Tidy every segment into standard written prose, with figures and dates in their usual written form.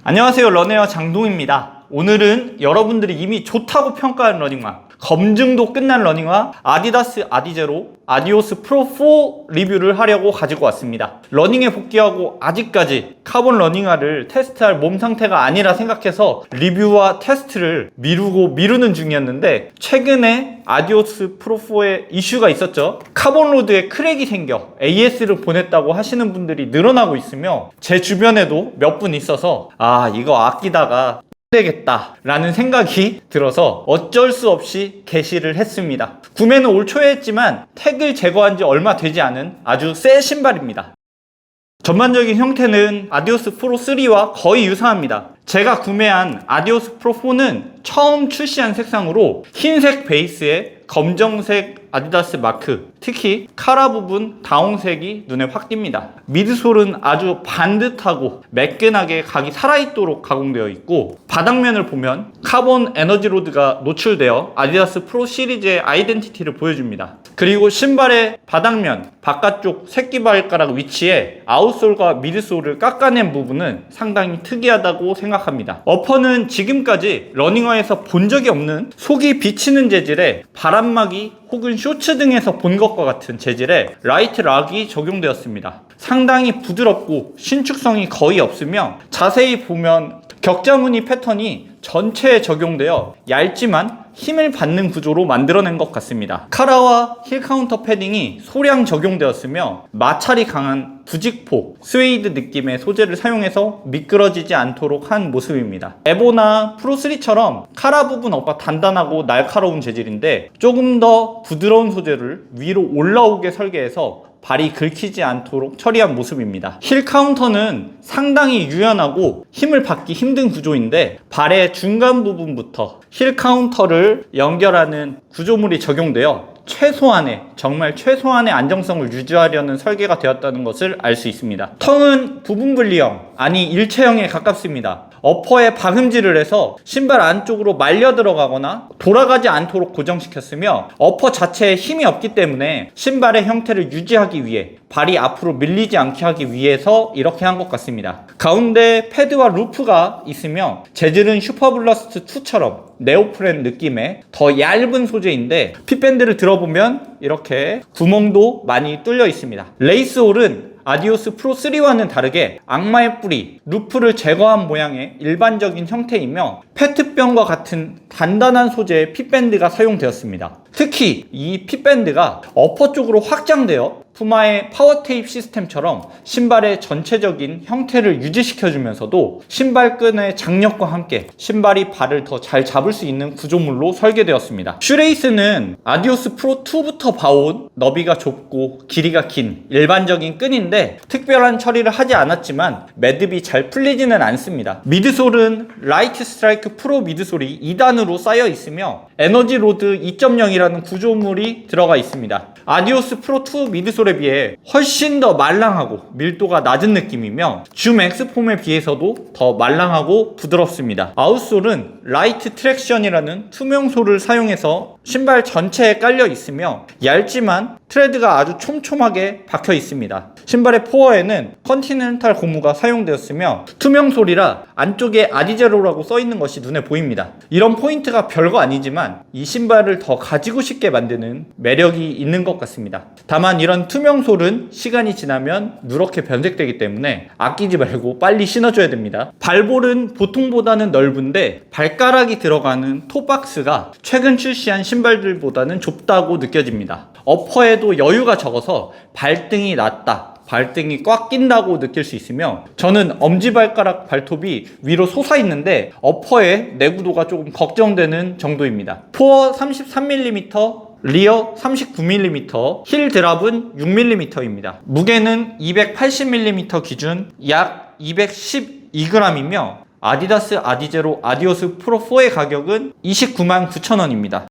안녕하세요, 러너웨어 장동입니다. 오늘은 여러분들이 이미 좋다고 평가한 러닝화, 검증도 끝난 러닝화 아디다스 아디제로 아디오스 프로 4 리뷰를 하려고 가지고 왔습니다. 러닝에 복귀하고 아직까지 카본 러닝화를 테스트할 몸 상태가 아니라 생각해서 리뷰와 테스트를 미루는 중이었는데, 최근에 아디오스 프로 4에 이슈가 있었죠. 카본 로드에 크랙이 생겨 AS를 보냈다고 하시는 분들이 늘어나고 있으며, 제 주변에도 몇 분 있어서 이거 아끼다가 되겠다 라는 생각이 들어서 어쩔 수 없이 게시를 했습니다. 구매는 올 초에 했지만 태그를 제거한 지 얼마 되지 않은 아주 새 신발입니다. 전반적인 형태는 아디오스 프로 3와 거의 유사합니다. 제가 구매한 아디오스 프로 4는 처음 출시한 색상으로 흰색 베이스에 검정색 아디다스 마크, 특히 카라 부분 다홍색이 눈에 확 띕니다. 미드솔은 아주 반듯하고 매끈하게 각이 살아있도록 가공되어 있고, 바닥면을 보면 카본 에너지 로드가 노출되어 아디다스 프로 시리즈의 아이덴티티를 보여줍니다. 그리고 신발의 바닥면 바깥쪽 새끼발가락 위치에 아웃솔과 미드솔을 깎아낸 부분은 상당히 특이하다고 생각합니다. 어퍼는 지금까지 러닝화에서 본 적이 없는 속이 비치는 재질의 바람막이 혹은 쇼츠 등에서 본 것과 같은 재질의 라이트 락이 적용되었습니다. 상당히 부드럽고 신축성이 거의 없으며, 자세히 보면 격자무늬 패턴이 전체에 적용되어 얇지만 힘을 받는 구조로 만들어낸 것 같습니다. 카라와 힐 카운터 패딩이 소량 적용되었으며, 마찰이 강한 부직포, 스웨이드 느낌의 소재를 사용해서 미끄러지지 않도록 한 모습입니다. 에보나 프로3처럼 카라 부분 어퍼 단단하고 날카로운 재질인데, 조금 더 부드러운 소재를 위로 올라오게 설계해서 발이 긁히지 않도록 처리한 모습입니다. 힐 카운터는 상당히 유연하고 힘을 받기 힘든 구조인데, 발의 중간 부분부터 힐 카운터를 연결하는 구조물이 적용되어 정말 최소한의 안정성을 유지하려는 설계가 되었다는 것을 알 수 있습니다. 텅은 부분 분리형, 아니 일체형에 가깝습니다. 어퍼에 박음질을 해서 신발 안쪽으로 말려 들어가거나 돌아가지 않도록 고정시켰으며, 어퍼 자체에 힘이 없기 때문에 신발의 형태를 유지하기 위해, 발이 앞으로 밀리지 않게 하기 위해서 이렇게 한 것 같습니다. 가운데 패드와 루프가 있으며, 재질은 슈퍼블러스트 2처럼 네오프렌 느낌의 더 얇은 소재인데, 핏밴드를 들어보면 이렇게 구멍도 많이 뚫려 있습니다. 레이스홀은 아디오스 프로 3와는 다르게 악마의 뿌리, 루프를 제거한 모양의 일반적인 형태이며, 페트병과 같은 단단한 소재의 핏밴드가 사용되었습니다. 특히 이 핏밴드가 어퍼 쪽으로 확장되어 푸마의 파워테이프 시스템처럼 신발의 전체적인 형태를 유지시켜주면서도 신발끈의 장력과 함께 신발이 발을 더 잘 잡을 수 있는 구조물로 설계되었습니다. 슈레이스는 아디오스 프로 2부터 봐온 너비가 좁고 길이가 긴 일반적인 끈인데, 특별한 처리를 하지 않았지만 매듭이 잘 풀리지는 않습니다. 미드솔은 라이트 스트라이크 프로 미드솔이 2단으로 쌓여 있으며, 에너지 로드 2.0이라는 구조물이 들어가 있습니다. 아디오스 프로 2 미드솔에 비해 훨씬 더 말랑하고 밀도가 낮은 느낌이며, 줌 X폼에 비해서도 더 말랑하고 부드럽습니다. 아웃솔은 라이트 트랙션이라는 투명솔을 사용해서 신발 전체에 깔려 있으며, 얇지만 트레드가 아주 촘촘하게 박혀 있습니다. 신발의 포어에는 컨티넨탈 고무가 사용되었으며, 투명솔이라 안쪽에 아디제로라고 써있는 것이 눈에 보입니다. 이런 포인트가 별거 아니지만 이 신발을 더 가지고 싶게 만드는 매력이 있는 것 같습니다. 다만 이런 투명솔은 시간이 지나면 누렇게 변색되기 때문에 아끼지 말고 빨리 신어줘야 됩니다. 발볼은 보통보다는 넓은데, 발가락이 들어가는 토박스가 최근 출시한 신발들보다는 좁다고 느껴집니다. 어퍼에도 여유가 적어서 발등이 낮다, 발등이 꽉 낀다고 느낄 수 있으며, 저는 엄지발가락 발톱이 위로 솟아있는데 어퍼의 내구도가 조금 걱정되는 정도입니다. 포어 33mm, 리어 39mm, 힐 드랍은 6mm입니다. 무게는 280mm 기준 약 212g이며, 아디다스 아디제로 아디오스 프로 4의 가격은 299,900원입니다.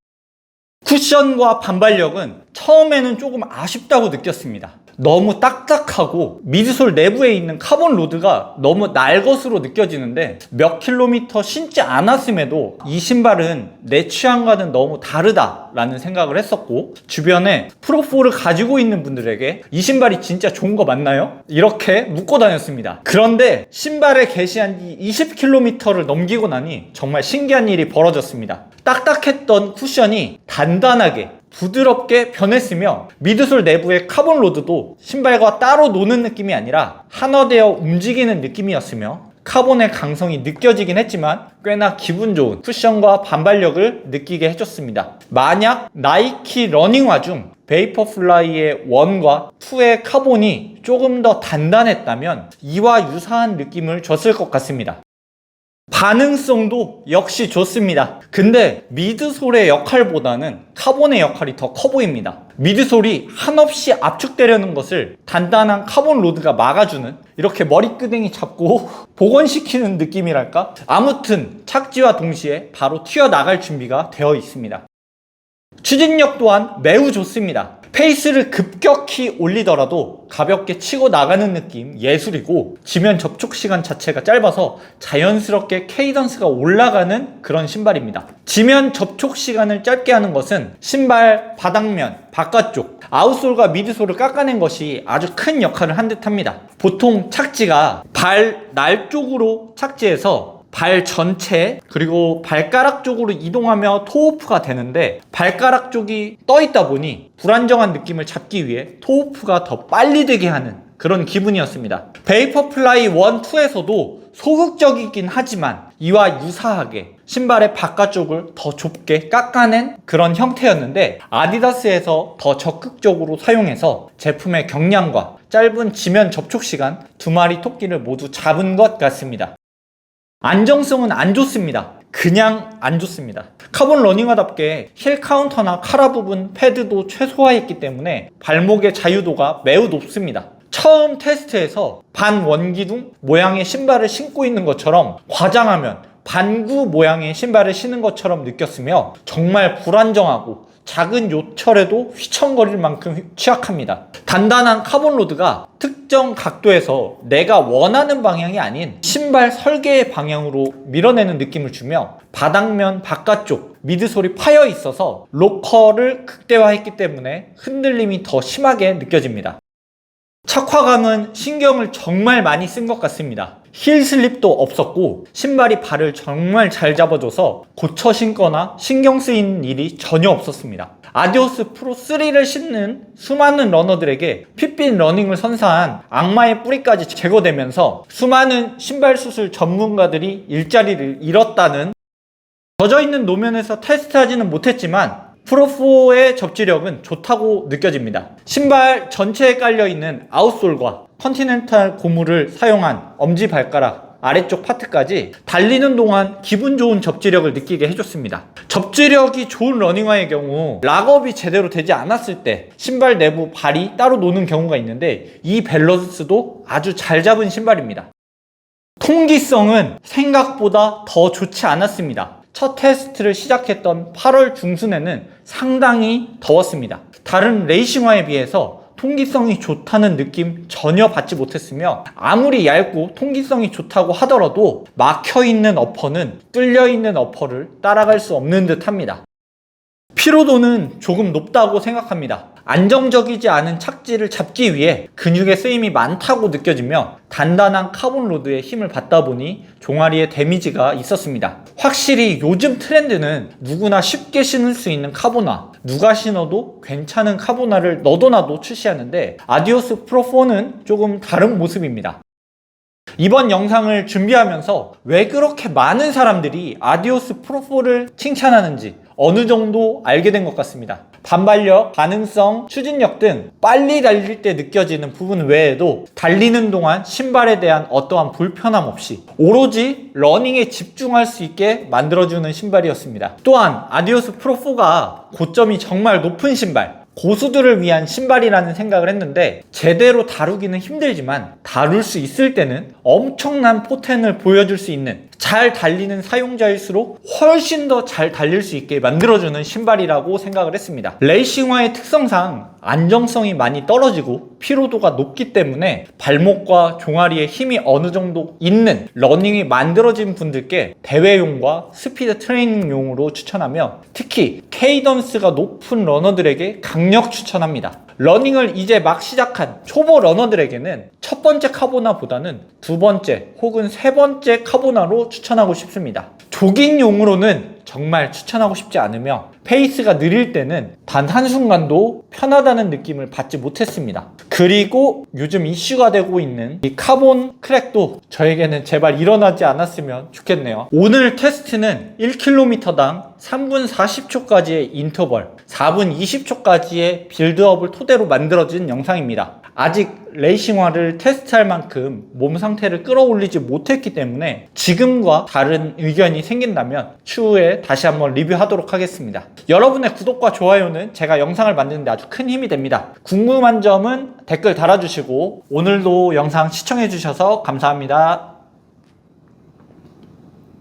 쿠션과 반발력은 처음에는 조금 아쉽다고 느꼈습니다. 너무 딱딱하고 미드솔 내부에 있는 카본 로드가 너무 날것으로 느껴지는데 몇 킬로미터 신지 않았음에도 이 신발은 내 취향과는 너무 다르다라는 생각을 했었고, 주변에 프로4를 가지고 있는 분들에게 이 신발이 진짜 좋은 거 맞나요? 이렇게 묻고 다녔습니다. 그런데 신발을 게시한 지 20km를 넘기고 나니 정말 신기한 일이 벌어졌습니다. 딱딱했던 쿠션이 단단하게 부드럽게 변했으며, 미드솔 내부의 카본 로드도 신발과 따로 노는 느낌이 아니라 한화되어 움직이는 느낌이었으며, 카본의 강성이 느껴지긴 했지만 꽤나 기분 좋은 쿠션과 반발력을 느끼게 해줬습니다. 만약 나이키 러닝화 중 베이퍼플라이의 1과 2의 카본이 조금 더 단단했다면 이와 유사한 느낌을 줬을 것 같습니다. 반응성도 역시 좋습니다. 근데 미드솔의 역할보다는 카본의 역할이 더 커 보입니다. 미드솔이 한없이 압축되려는 것을 단단한 카본 로드가 막아주는, 이렇게 머리끄댕이 잡고 복원시키는 느낌이랄까? 아무튼 착지와 동시에 바로 튀어나갈 준비가 되어 있습니다. 추진력 또한 매우 좋습니다. 페이스를 급격히 올리더라도 가볍게 치고 나가는 느낌 예술이고, 지면 접촉 시간 자체가 짧아서 자연스럽게 케이던스가 올라가는 그런 신발입니다. 지면 접촉 시간을 짧게 하는 것은 신발 바닥면, 바깥쪽, 아웃솔과 미드솔을 깎아낸 것이 아주 큰 역할을 한 듯 합니다. 보통 착지가 발 날 쪽으로 착지해서 발 전체 그리고 발가락 쪽으로 이동하며 토오프가 되는데, 발가락 쪽이 떠 있다 보니 불안정한 느낌을 잡기 위해 토오프가 더 빨리 되게 하는 그런 기분이었습니다. 베이퍼플라이 1, 2에서도 소극적이긴 하지만 이와 유사하게 신발의 바깥쪽을 더 좁게 깎아낸 그런 형태였는데, 아디다스에서 더 적극적으로 사용해서 제품의 경량과 짧은 지면 접촉 시간, 두 마리 토끼를 모두 잡은 것 같습니다. 안정성은 안 좋습니다. 그냥 안 좋습니다. 카본 러닝화답게 힐 카운터나 카라 부분 패드도 최소화했기 때문에 발목의 자유도가 매우 높습니다. 처음 테스트에서 반원기둥 모양의 신발을 신고 있는 것처럼, 과장하면 반구 모양의 신발을 신은 것처럼 느꼈으며, 정말 불안정하고 작은 요철에도 휘청거릴 만큼 취약합니다. 단단한 카본 로드가 특정 각도에서 내가 원하는 방향이 아닌 신발 설계의 방향으로 밀어내는 느낌을 주며, 바닥면 바깥쪽 미드솔이 파여 있어서 로커를 극대화했기 때문에 흔들림이 더 심하게 느껴집니다. 착화감은 신경을 정말 많이 쓴 것 같습니다. 힐 슬립도 없었고 신발이 발을 정말 잘 잡아줘서 고쳐 신거나 신경 쓰이는 일이 전혀 없었습니다. 아디오스 프로 3를 신는 수많은 러너들에게 핏빛 러닝을 선사한 악마의 뿌리까지 제거되면서 수많은 신발 수술 전문가들이 일자리를 잃었다는, 젖어있는 노면에서 테스트하지는 못했지만 프로4의 접지력은 좋다고 느껴집니다. 신발 전체에 깔려있는 아웃솔과 컨티넨탈 고무를 사용한 엄지발가락 아래쪽 파트까지 달리는 동안 기분 좋은 접지력을 느끼게 해줬습니다. 접지력이 좋은 러닝화의 경우 락업이 제대로 되지 않았을 때 신발 내부 발이 따로 노는 경우가 있는데, 이 밸런스도 아주 잘 잡은 신발입니다. 통기성은 생각보다 더 좋지 않았습니다. 첫 테스트를 시작했던 8월 중순에는 상당히 더웠습니다. 다른 레이싱화에 비해서 통기성이 좋다는 느낌 전혀 받지 못했으며, 아무리 얇고 통기성이 좋다고 하더라도 막혀있는 어퍼는 뚫려있는 어퍼를 따라갈 수 없는 듯 합니다. 피로도는 조금 높다고 생각합니다. 안정적이지 않은 착지를 잡기 위해 근육의 쓰임이 많다고 느껴지며, 단단한 카본 로드에 힘을 받다 보니 종아리에 데미지가 있었습니다. 확실히 요즘 트렌드는 누구나 쉽게 신을 수 있는 카보나, 누가 신어도 괜찮은 카보나를 너도나도 출시하는데, 아디오스 프로4는 조금 다른 모습입니다. 이번 영상을 준비하면서 왜 그렇게 많은 사람들이 아디오스 프로4를 칭찬하는지 어느 정도 알게 된 것 같습니다. 반발력, 반응성, 추진력 등 빨리 달릴 때 느껴지는 부분 외에도 달리는 동안 신발에 대한 어떠한 불편함 없이 오로지 러닝에 집중할 수 있게 만들어주는 신발이었습니다. 또한 아디오스 프로4가 고점이 정말 높은 신발, 고수들을 위한 신발이라는 생각을 했는데, 제대로 다루기는 힘들지만 다룰 수 있을 때는 엄청난 포텐을 보여줄 수 있는, 잘 달리는 사용자일수록 훨씬 더 잘 달릴 수 있게 만들어주는 신발이라고 생각을 했습니다. 레이싱화의 특성상 안정성이 많이 떨어지고 피로도가 높기 때문에 발목과 종아리에 힘이 어느 정도 있는 러닝이 만들어진 분들께 대회용과 스피드 트레이닝용으로 추천하며 특히 케이던스가 높은 러너들에게 강력 추천합니다. 러닝을 이제 막 시작한 초보 러너들에게는 첫 번째 카보나보다는 두 번째 혹은 세 번째 카보나로 추천하고 싶습니다. 조깅용으로는 정말 추천하고 싶지 않으며 페이스가 느릴 때는 단 한순간도 편하다는 느낌을 받지 못했습니다. 그리고 요즘 이슈가 되고 있는 이 카본 크랙도 저에게는 제발 일어나지 않았으면 좋겠네요. 오늘 테스트는 1km당 3분 40초까지의 인터벌, 4분 20초까지의 빌드업을 토대로 만들어진 영상입니다. 아직 레이싱화를 테스트할 만큼 몸 상태를 끌어올리지 못했기 때문에 지금과 다른 의견이 생긴다면 추후에 다시 한번 리뷰하도록 하겠습니다. 여러분의 구독과 좋아요는 제가 영상을 만드는데 아주 큰 힘이 됩니다. 궁금한 점은 댓글 달아주시고 오늘도 영상 시청해주셔서 감사합니다.